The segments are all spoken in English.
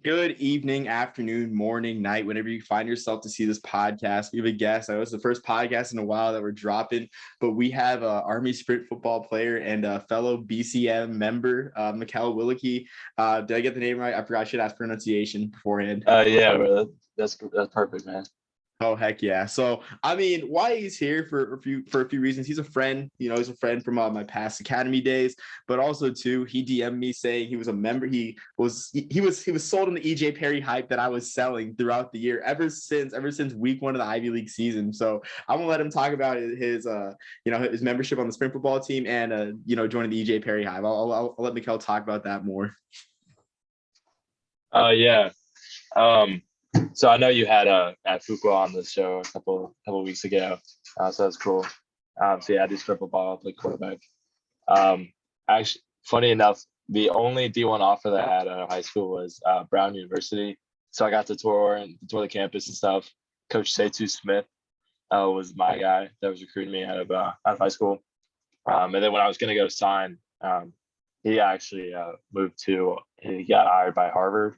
Good evening, afternoon, morning, night, whenever you find yourself to see this podcast. We have a guest. I know it's the first podcast in a while that we're dropping, but we have a Army Sprint football player and a fellow BCM member, Mikal Willeke. Did I get the name right? I forgot. I should ask pronunciation beforehand. Yeah, bro. That's perfect, man. Oh heck yeah! So I mean, why he's here for a few reasons. He's a friend, he's a friend from my past academy days, but also too, he DM'd me saying he was a member. He was sold on the EJ Perry hype that I was selling throughout the year ever since week one of the Ivy League season. So I'm gonna let him talk about his membership on the sprint football team and joining the EJ Perry hype. I'll let Mikhail talk about that more. Yeah. So I know you had at Fuqua on the show a couple weeks ago. So that's cool. So yeah, I do sprint football, I play quarterback. Actually, funny enough, the only D1 offer that I had out of high school was Brown University. So I got to tour the campus and stuff. Coach Setu Smith was my guy that was recruiting me out of high school. And then when I was gonna go sign, he actually he got hired by Harvard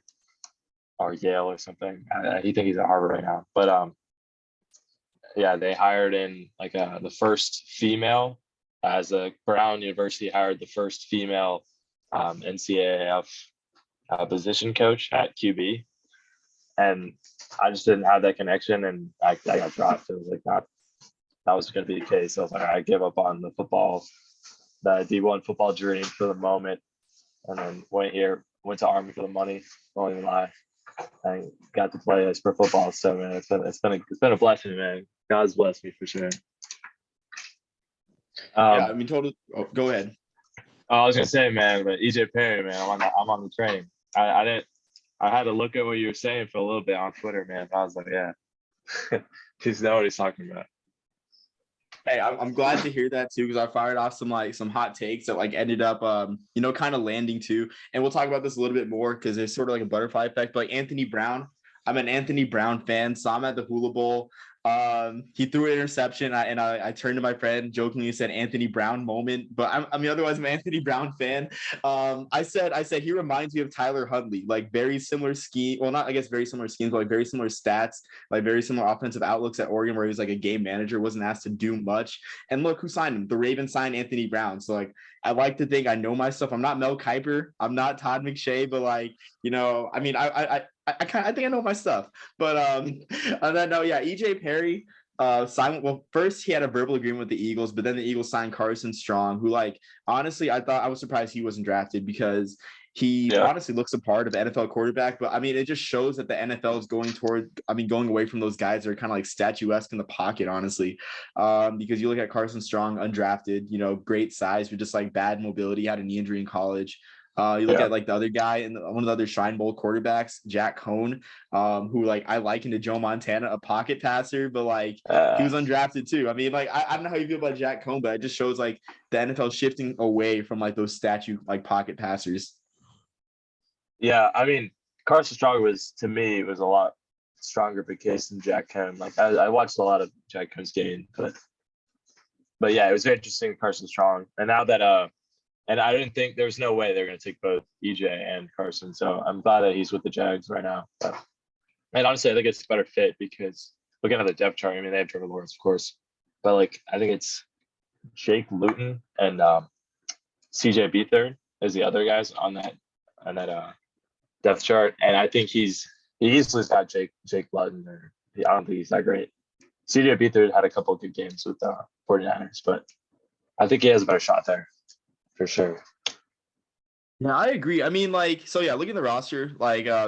or Yale or something. He think he's at Harvard right now. But yeah, they hired in like the first female, as a Brown University hired the first female NCAAF position coach at QB, and I just didn't have that connection, and I got dropped. It was like that was going to be the case. So I was like, I give up on the D1 football dream for the moment, and then went to Army for the money. Don't even lie. I got to play for football, so man, it's been a blessing, man. God's blessed me for sure. Yeah, I mean, totally. Oh, go ahead. I was gonna say, man, but EJ Perry, man, I'm on the train. I had to look at what you were saying for a little bit on Twitter, man. I was like, yeah, he's know what he's talking about. Hey, I'm glad to hear that too, because I fired off some hot takes that ended up kind of landing too. And we'll talk about this a little bit more because there's sort of like a butterfly effect. But like Anthony Brown, I'm an Anthony Brown fan. Saw him at the Hula Bowl. He threw an interception, and I turned to my friend jokingly and said Anthony Brown moment. But otherwise I'm an Anthony Brown fan. I said he reminds me of Tyler Huntley, like very similar scheme. Well, not I guess very similar schemes, but like very similar stats, like very similar offensive outlooks at Oregon, where he was like a game manager, wasn't asked to do much. And look who signed him. The Ravens signed Anthony Brown. So like I like to think I know my stuff. I'm not Mel Kiper. I'm not Todd McShay, but I think I know my stuff. But and then no, yeah, EJ Perry signed. Well, first he had a verbal agreement with the Eagles, but then the Eagles signed Carson Strong, who honestly I was surprised he wasn't drafted because he honestly looks a part of NFL quarterback. But it just shows that the NFL is going away from those guys that are kind of like statuesque in the pocket, honestly. Because you look at Carson Strong, undrafted, great size, but just like bad mobility, had a knee injury in college. You look at like the other guy and one of the other Shrine Bowl quarterbacks, Jack Cohn, who I liken to Joe Montana, a pocket passer, but he was undrafted too. I don't know how you feel about Jack Cohn, but it just shows the NFL shifting away from those statue pocket passers. Yeah, Carson Strong was a lot stronger of a case than Jack Cohn. I watched a lot of Jack Cohn's game, but yeah, it was very interesting, Carson Strong. And now that and I didn't think there was no way they're going to take both EJ and Carson. So I'm glad that he's with the Jags right now. And honestly, I think it's a better fit because looking at the depth chart, they have Trevor Lawrence, of course, but I think it's Jake Luton and CJ Beathard is the other guys on that depth chart. And I think he easily got Jake Luton, or I don't think he's that great. CJ Beathard had a couple of good games with 49ers, but I think he has a better shot there. For sure. Yeah, I agree. Look at the roster,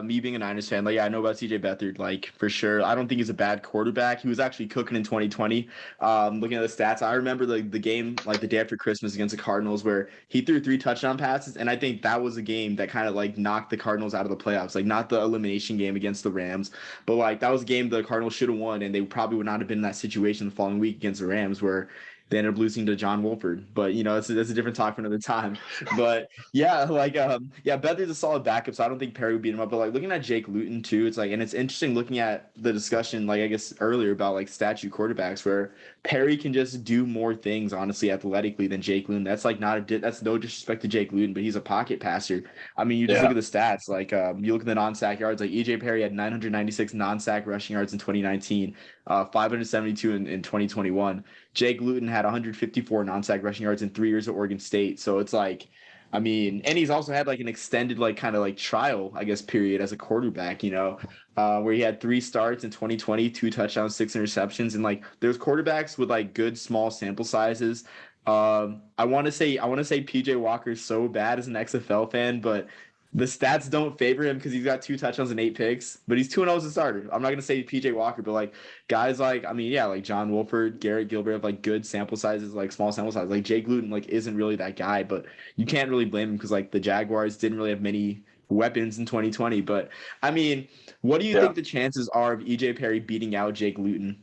me being a Niners fan, I know about CJ Beathard, for sure. I don't think he's a bad quarterback. He was actually cooking in 2020. Looking at the stats, I remember the game, the day after Christmas against the Cardinals, where he threw 3 touchdown passes, and I think that was a game that kind of knocked the Cardinals out of the playoffs, not the elimination game against the Rams, but that was a game the Cardinals should have won, and they probably would not have been in that situation the following week against the Rams, where they ended up losing to John Wolford. But that's a different talk for another time. But yeah, Beathard's a solid backup, so I don't think Perry would beat him up. But like looking at Jake Luton too, it's like, and it's interesting looking at the discussion, like I guess earlier about like statue quarterbacks, where Perry can just do more things honestly athletically than Jake Luton. That's like that's no disrespect to Jake Luton, but he's a pocket passer. I mean, you just look Yeah. at the stats. Like you look at the non-sack yards. Like EJ Perry had 996 non-sack rushing yards in 2019, 572 in 2021. Jake Luton had 154 non-sack rushing yards in 3 years at Oregon State. So it's like, I mean, and he's also had like an extended like kind of like trial, I guess, period as a quarterback. Where he had 3 starts in 2020, 2 touchdowns, 6 interceptions, and like there's quarterbacks with like good small sample sizes. I want to say PJ Walker's so bad as an XFL fan, but the stats don't favor him because he's got 2 touchdowns and 8 picks, but he's 2-0 as a starter. I'm not gonna say PJ Walker, but like guys like, I mean, yeah, like John Wolford, Garrett Gilbert have like good sample sizes, like small sample sizes. Like Jake Luton like isn't really that guy, but you can't really blame him because like the Jaguars didn't really have many weapons in 2020. But I mean, what do you Yeah. think the chances are of EJ Perry beating out Jake Luton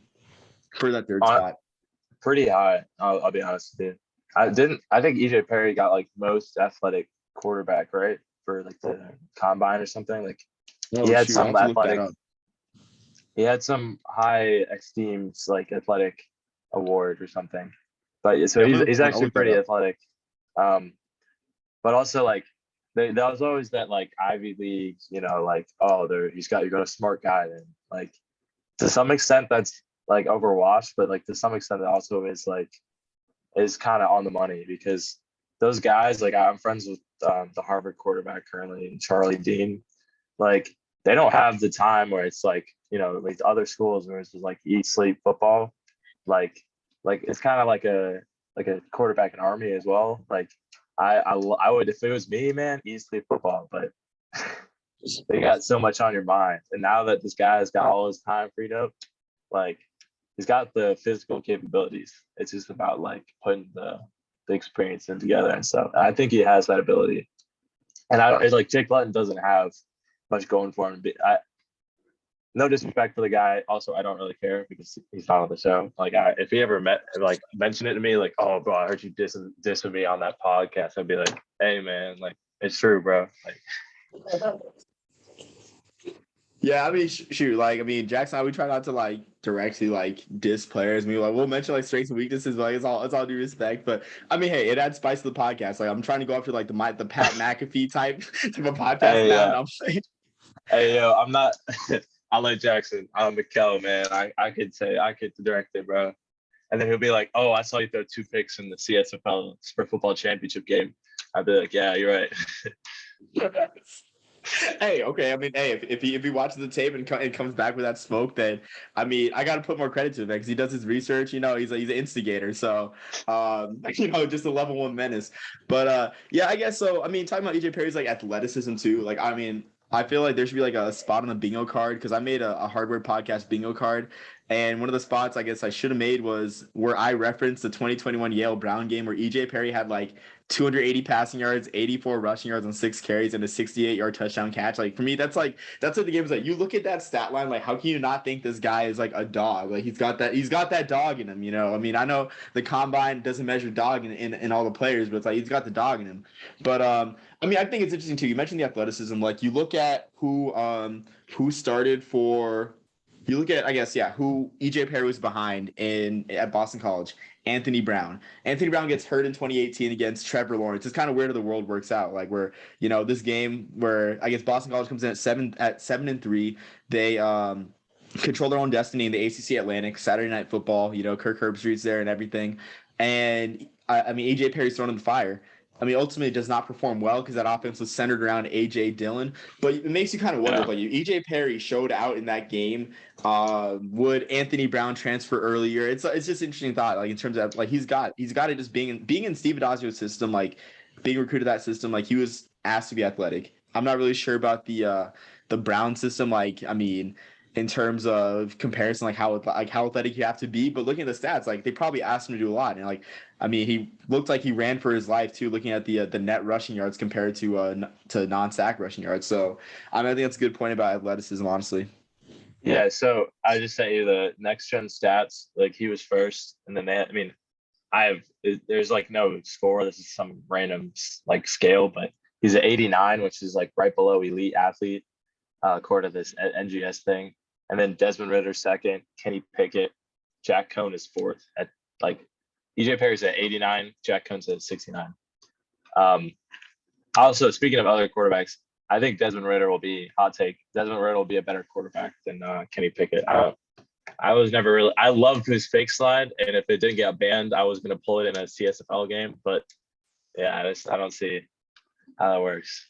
for that third On, spot? Pretty high. I'll be honest with you. I think EJ Perry got like most athletic quarterback, right? For like the combine or something. Like he Oh had shoot, I'll some have to look that athletic, up. he had some high esteemed like athletic award or something. But so Yeah, he's I'll actually look that pretty up. athletic. Um, but also like there was always that like Ivy League, like you got a smart guy, and like to some extent that's like overwatched, but like to some extent it also is kind of on the money because those guys, like I'm friends with the Harvard quarterback currently, Charlie Dean. Like they don't have the time where it's like like other schools where it's just like eat sleep football. Like it's kind of like a quarterback in Army as well. Like I would, if it was me, man, eat sleep football, but they got so much on your mind, and now that this guy's got all his time freed up, like he's got the physical capabilities. It's just about like putting the experience in together and stuff. And I think he has that ability. And it's like Jake Luton doesn't have much going for him. No disrespect for the guy. Also, I don't really care because he's not on the show. Like, if he ever mentioned it to me, like, "Oh, bro, I heard you dissing me on that podcast," I'd be like, "Hey, man, like, it's true, bro." Like, Yeah, I mean, shoot, like, I mean, Jackson, we try not to like directly like diss players. We'll mention like strengths and weaknesses, but like, it's all due respect. But I mean, hey, it adds spice to the podcast. Like, I'm trying to go after like the Pat McAfee type of a podcast hey, now. No, I'm saying. hey, yo, I'm not. I'll let Jackson. I'm Mikal, man. I could direct it, bro. And then he'll be like, "Oh, I saw you throw 2 picks in the CSFL Super Football Championship game." I'd be like, "Yeah, you're right." Hey, okay. I mean, hey, if he watches the tape and comes back with that smoke, then I mean, I got to put more credit to him because he does his research. He's an instigator. So, just a level 1 menace. But yeah, I guess so. I mean, talking about EJ Perry's like athleticism too. Like, I mean, I feel like there should be like a spot on the bingo card because I made a hardware podcast bingo card. And one of the spots I guess I should have made was where I referenced the 2021 Yale Brown game where EJ Perry had like 280 passing yards, 84 rushing yards on 6 carries, and a 68-yard touchdown catch. Like for me, that's what the game is like. You look at that stat line, like how can you not think this guy is like a dog? Like he's got that dog in him. I mean, I know the combine doesn't measure dog in all the players, but it's like he's got the dog in him. But I mean, I think it's interesting too. You mentioned the athleticism. Like you look at who started for. You look at, I guess, yeah, who EJ Perry was behind at Boston College. Anthony Brown. Anthony Brown gets hurt in 2018 against Trevor Lawrence. It's kind of weird how the world works out. Like where this game where I guess Boston College comes in at 7-3. They control their own destiny in the ACC Atlantic Saturday Night Football. Kirk Herbstreit's there and everything. And I mean AJ Perry's thrown in the fire. I mean, ultimately, it does not perform well because that offense was centered around A.J. Dillon. But it makes you kind of wonder, like, if E.J. Perry showed out in that game, would Anthony Brown transfer earlier? It's just an interesting thought, like, in terms of, like, he's got it just being in Steve Adazio's system, like, being recruited that system, like, he was asked to be athletic. I'm not really sure about the Brown system, like, I mean, in terms of comparison, like how athletic you have to be. But looking at the stats, like, they probably asked him to do a lot. And, like, I mean, he looked like he ran for his life too. Looking at the net rushing yards compared to non-sack rushing yards, so I mean, I think that's a good point about athleticism, honestly. Yeah, so I just sent you the next gen stats. Like he was first, and then I mean, there's like no score. This is some random like scale, but he's an 89, which is like right below elite athlete, according to this NGS thing. And then Desmond Ritter second, Kenny Pickett, Jack Cohn is fourth at like EJ Perry's at 89, Jack Cohn's at 69. Also, speaking of other quarterbacks, I think Desmond Ritter will be hot take. Desmond Ritter will be a better quarterback than Kenny Pickett. I was never really. I loved his fake slide, and if it didn't get banned, I was gonna pull it in a CSFL game. But yeah, I don't see how that works.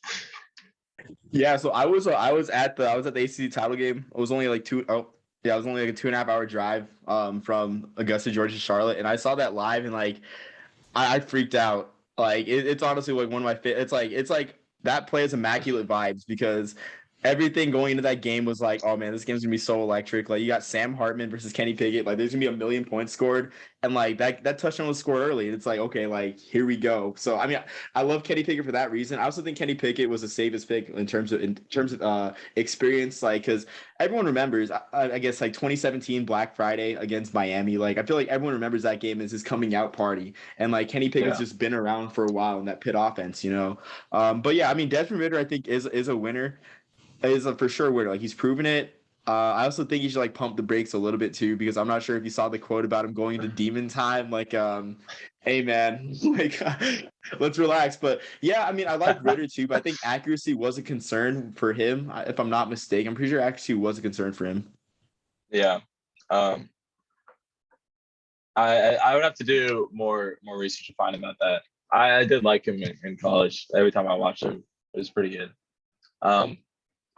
Yeah, so I was at the ACC title game. It was only like it was only like a 2.5 hour drive from Augusta, Georgia to Charlotte, and I saw that live, and like I freaked out. Like it's honestly like one of my it's like that play has immaculate vibes because everything going into that game was like, oh man, this game's gonna be so electric. Like you got Sam Hartman versus Kenny Pickett. Like there's gonna be a million points scored, and like that touchdown was scored early. It's like okay, like here we go. So I mean, I love Kenny Pickett for that reason. I also think Kenny Pickett was the safest pick in terms of experience. Like because everyone remembers, I guess like 2017 Black Friday against Miami. Like I feel like everyone remembers that game as his coming out party, and like Kenny Pickett's just been around for a while in that pit offense, you know. But yeah, I mean Desmond Ritter I think is a winner. Is a for sure winner. Like he's proven it. I also think he should like pump the brakes a little bit too because I'm not sure if you saw the quote about him going into demon time. Like, hey man, like let's relax. But yeah, I mean, I like Ritter too, but I think accuracy was a concern for him. If I'm not mistaken, I'm pretty sure accuracy was a concern for him. Yeah, I would have to do more research to find about that. I did like him in college. Every time I watched him, it was pretty good.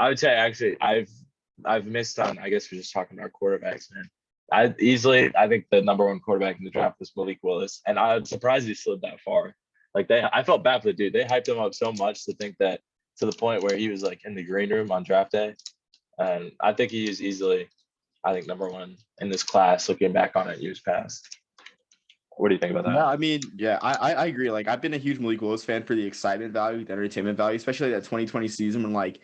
I would say actually I've missed on. I guess we're just talking about quarterbacks, man. I think the number one quarterback in the draft was Malik Willis, and I'm surprised he slid that far. Like I felt bad for the dude. They hyped him up so much to think that to the point where he was like in the green room on draft day, and I think he is easily, I think number one in this class. Looking back on it years past. What do you think about that? Yeah, I mean, yeah, I agree. Like I've been a huge Malik Willis fan for the excitement value, the entertainment value, especially that 2020 season when like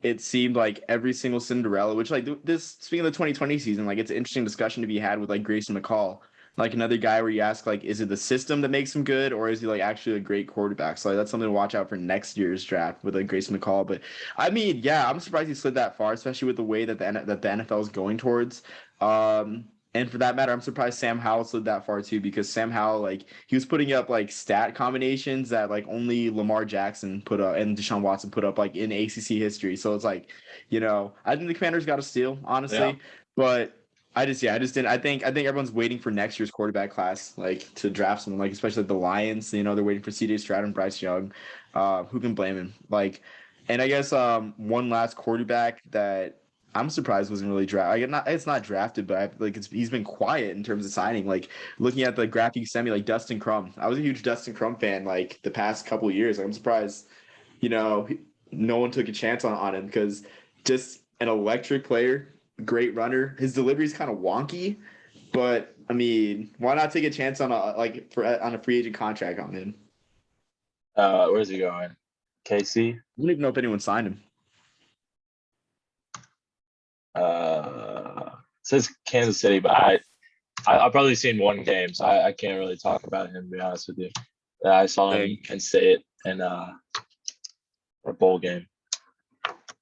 it seemed like every single Cinderella, which like this speaking of the 2020 season, like it's an interesting discussion to be had with like Grayson McCall, like another guy where you ask like, is it the system that makes him good or is he like actually a great quarterback? So like, that's something to watch out for next year's draft with like Grayson McCall. But I mean, yeah, I'm surprised he slid that far, especially with the way that the NFL is going towards. And for that matter, I'm surprised Sam Howell slid that far too, because Sam Howell, like, he was putting up like stat combinations that like only Lamar Jackson put up and Deshaun Watson put up like in ACC history. So it's like, you know, I think the Commanders got a steal, honestly. But I just didn't. I think everyone's waiting for next year's quarterback class, like to draft someone, like especially the Lions. You know, they're waiting for C.J. Stroud and Bryce Young. Who can blame him? Like, and I guess one last quarterback that I'm surprised wasn't really drafted. It's not drafted, but he's been quiet in terms of signing. Like looking at the graphic semi, like Dustin Crum. I was a huge Dustin Crum fan like the past couple of years. Like, I'm surprised, you know, no one took a chance on him because just an electric player, great runner. His delivery is kind of wonky, but I mean, why not take a chance on a free agent contract on him? Where's he going? KC? I don't even know if anyone signed him. Says Kansas City, but I've probably seen one game, so I can't really talk about him, to be honest with you. I saw him in Kent State in a bowl game.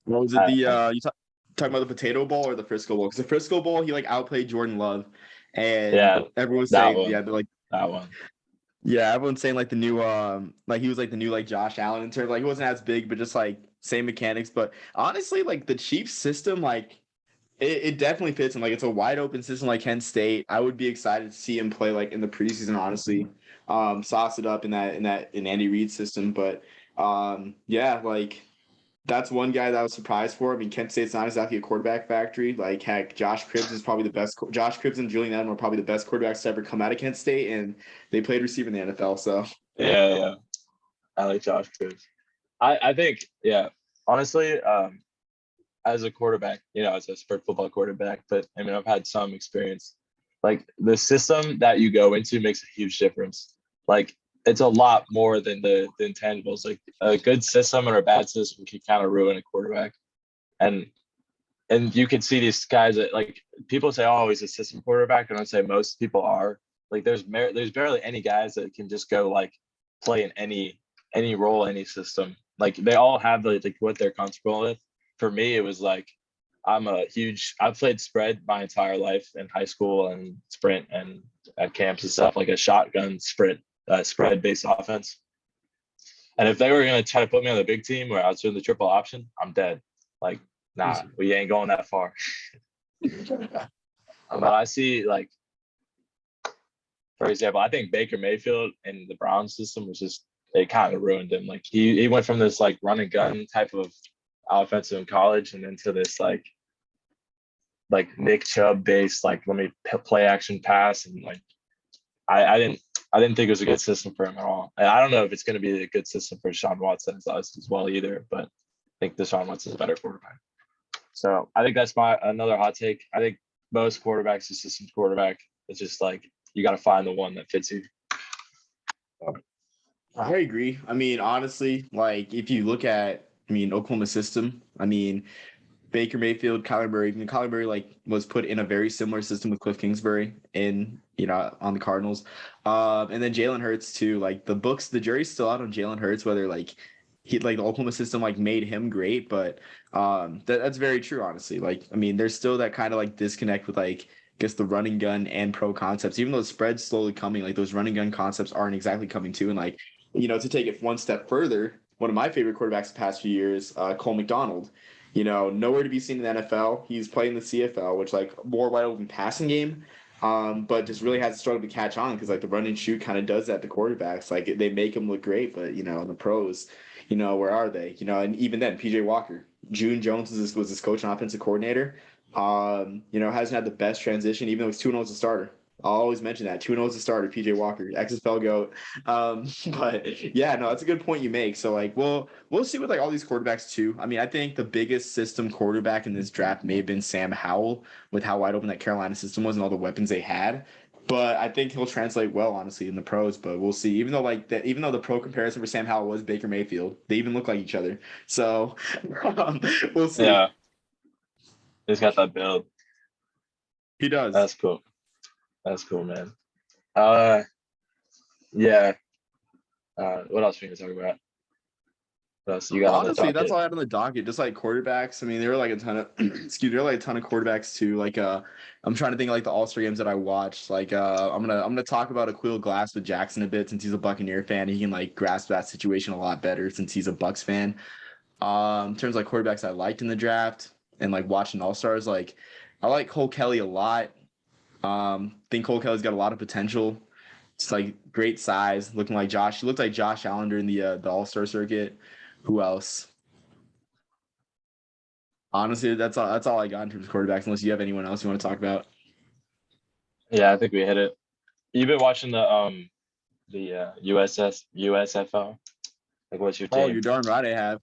What was it? You talking about the Potato Bowl or the Frisco Bowl? Because the Frisco Bowl, he like outplayed Jordan Love, and everyone was saying, they're like that one. Yeah, everyone's saying like the new like he was like the new like Josh Allen in terms of, like he wasn't as big, but just like same mechanics. But honestly, like the Chiefs system, like it definitely fits him. Like it's a wide open system like Kent State. I would be excited to see him play like in the preseason, honestly. Sauce it up in Andy Reid's system. But yeah, like that's one guy that I was surprised for. I mean, Kent State's not exactly a quarterback factory. Like, heck, Josh Cribbs is probably the best. Josh Cribbs and Julian Edelman are probably the best quarterbacks to ever come out of Kent State, and they played receiver in the NFL. So yeah, I like Josh Cribbs. I think honestly, as a quarterback, you know, as a sport football quarterback, but I mean, I've had some experience. Like the system that you go into makes a huge difference. Like it's a lot more than the intangibles. Like a good system or a bad system can kind of ruin a quarterback. And you can see these guys that like people say, oh, he's a system quarterback. And I'd say most people are. like there's barely any guys that can just go like play in any role, any system. Like they all have like what they're comfortable with. For me, it was like I've played spread my entire life in high school and sprint and at camps and stuff, like a shotgun sprint spread based offense. And if they were gonna try to put me on the big team where I was doing the triple option, I'm dead. Like, nah, we ain't going that far. But I see, like, for example, I think Baker Mayfield in the Browns system was just, they kind of ruined him. Like he went from this like run and gun type of offensive in college and into this like Nick Chubb based, like let me play action pass, and like I didn't think it was a good system for him at all. And I don't know if it's going to be a good system for Deshaun Watson as well either, but I think Deshaun Watson is a better quarterback. So I think that's another hot take. I think most quarterbacks are systems quarterback. It's just like you got to find the one that fits you. I agree. I mean, honestly, like if you look at, Oklahoma system, Baker Mayfield, Kyler Murray. Even Kyler Murray like was put in a very similar system with Cliff Kingsbury on the Cardinals, and then Jalen Hurts too. Like the jury's still out on Jalen Hurts whether like the Oklahoma system like made him great, but that's very true. Honestly, like there's still that kind of like disconnect with like I guess the running gun and pro concepts. Even though the spread's slowly coming, like those running gun concepts aren't exactly coming too. And like to take it one step further, one of my favorite quarterbacks the past few years, Cole McDonald. Nowhere to be seen in the NFL. He's playing the CFL, which like more wide open passing game, but just really has struggled to catch on because like the run and shoot kind of does that to quarterbacks. Like they make him look great, but in the pros, where are they? And even then, PJ Walker, June Jones was his coach and offensive coordinator. Hasn't had the best transition, even though he's 2-0 as a starter. I'll always mention that 2-0 as a starter, PJ Walker, XFL GOAT. But yeah, no, that's a good point you make. So like, we'll see with like all these quarterbacks too. I think the biggest system quarterback in this draft may have been Sam Howell with how wide open that Carolina system was and all the weapons they had. But I think he'll translate well, honestly, in the pros. But we'll see. Even though the pro comparison for Sam Howell was Baker Mayfield, they even look like each other. So we'll see. Yeah, he's got that build. He does. That's cool. That's cool, man. Yeah. What else are we gonna talk about? What else you got on the Honestly, that's docket? all I had on the docket. Just like quarterbacks. There were like a ton of there were like a ton of quarterbacks too. Like I'm trying to think of like the All-Star games that I watched. Like I'm gonna talk about Aquil Glass with Jackson a bit since he's a Buccaneer fan. He can like grasp that situation a lot better since he's a Bucs fan. In terms of like quarterbacks I liked in the draft and like watching All-Stars, like I like Cole Kelly a lot. Think Cole Kelly's got a lot of potential. It's like great size, looking like Josh. He looked like Josh Allen during the All-Star circuit. Who else? Honestly, that's all I got in terms of quarterbacks. Unless you have anyone else you want to talk about. Yeah, I think we hit it. You've been watching the USFL. Like, what's your team? Oh, you're darn right I have.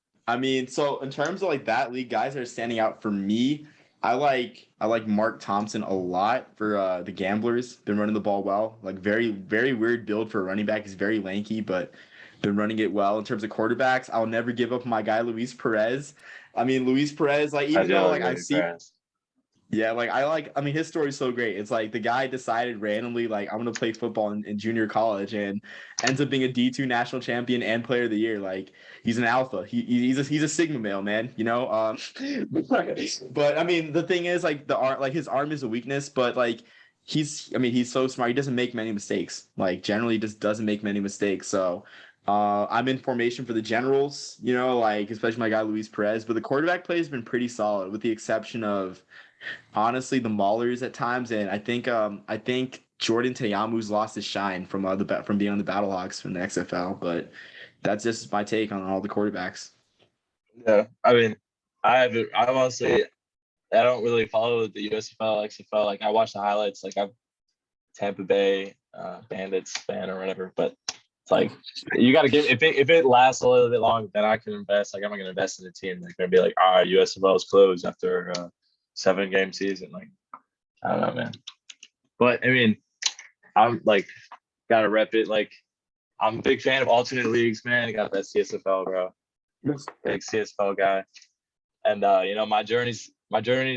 So in terms of like that league, guys that are standing out for me, I like Mark Thompson a lot for the Gamblers. Been running the ball well. Like very, very weird build for a running back. He's very lanky, but been running it well. In terms of quarterbacks, I'll never give up my guy Luis Perez. Luis Perez, like even though like I see Perez. Yeah, his story's so great. It's like the guy decided randomly, like, I'm gonna play football in junior college and ends up being a D2 national champion and player of the year. Like, he's an alpha. He's a Sigma male, man, but the thing is, like, his arm is a weakness, but like he's so smart. He doesn't make many mistakes. Like, generally just doesn't make many mistakes. So I'm in formation for the Generals, like especially my guy Luis Perez, but the quarterback play has been pretty solid, with the exception of honestly the Maulers at times, and I think Jordan Teyamu's lost his shine from from being on the Battlehawks from the XFL, but that's just my take on all the quarterbacks. Yeah, I've honestly, I don't really follow the USFL, XFL. Like, I watch the highlights. Like, I'm Tampa Bay Bandits fan or whatever, but it's like you got to give if it lasts a little bit longer, then I can invest. Like, I'm not gonna invest in a team that's gonna be like, all right, USFL is closed after 7-game season. Like, I don't know, man. But I'm like, gotta rep it. Like, I'm a big fan of alternate leagues, man. I got that CSFL, bro. Big CSFL guy. And my journey is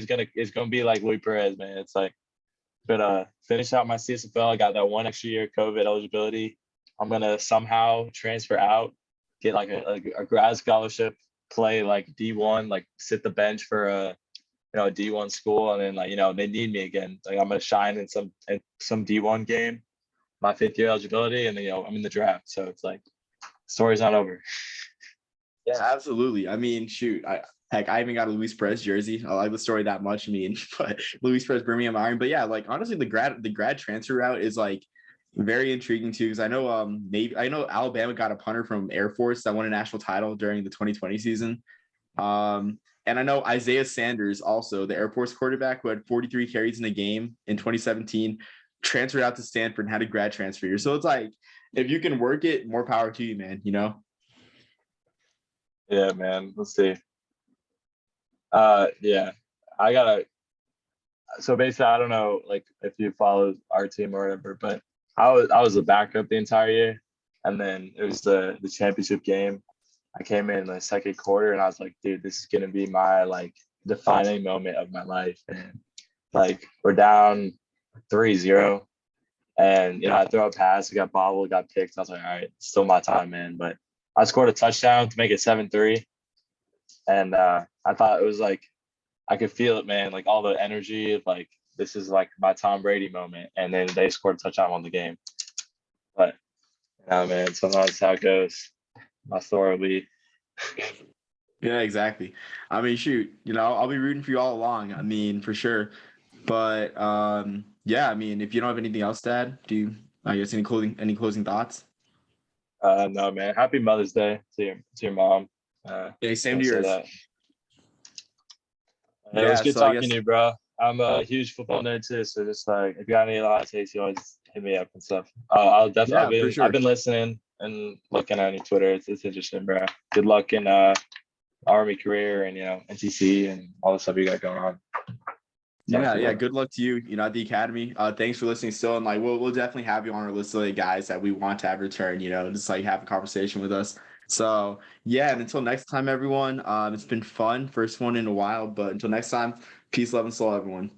gonna be like Luis Perez, man. It's like but finish out my CSFL. I got that one extra year COVID eligibility. I'm gonna somehow transfer out, get like a grad scholarship, play like D1, like sit the bench for a D1 school, and then like they need me again. Like I'm gonna shine in some D1 game, my 5th year eligibility, and then I'm in the draft. So it's like story's not over. Yeah, absolutely. I mean, shoot, I even got a Luis Perez jersey. I like the story that much. I mean, but Luis Perez, Birmingham Iron. But yeah, like honestly, the grad transfer route is like very intriguing too, because I know I know Alabama got a punter from Air Force that won a national title during the 2020 season. And I know Isaiah Sanders, also the Air Force quarterback who had 43 carries in a game in 2017, transferred out to Stanford and had a grad transfer here. So it's like, if you can work it, more power to you, man. Yeah, man. Let's see. Yeah, so basically, I don't know, like if you follow our team or whatever, but I was a backup the entire year, and then it was the championship game. I came in the second quarter, and I was like, dude, this is gonna be my like defining moment of my life, and like we're down 3-0, and I throw a pass, it got bobbled, got picked. I was like, all right, it's still my time, man. But I scored a touchdown to make it 7-3, and I thought it was like I could feel it, man. Like all the energy of like this is like my Tom Brady moment, and then they scored a touchdown on the game. But man, sometimes that's how it goes. My story will be. Yeah, exactly. I mean, shoot, I'll be rooting for you all along. I mean, for sure. But yeah, I mean, if you don't have anything else to add, I guess any closing thoughts? No, man. Happy Mother's Day to your mom. Yeah, same to Say yours. that. It was Yeah, good so I talking guess to you, bro. I'm a huge football nerd too, so just like if you got any hot takes, you always hit me up and stuff. I'll yeah, definitely. for I've sure. been listening and looking on your Twitter. It's interesting, bro. Good luck in Army career and NTC and all the stuff you got going on. Yeah. Good luck to you, at the academy. Thanks for listening still. And like we'll definitely have you on our list of the guys that we want to have return, just like have a conversation with us. So yeah, and until next time, everyone. It's been fun. First one in a while, but until next time, peace, love, and soul, everyone.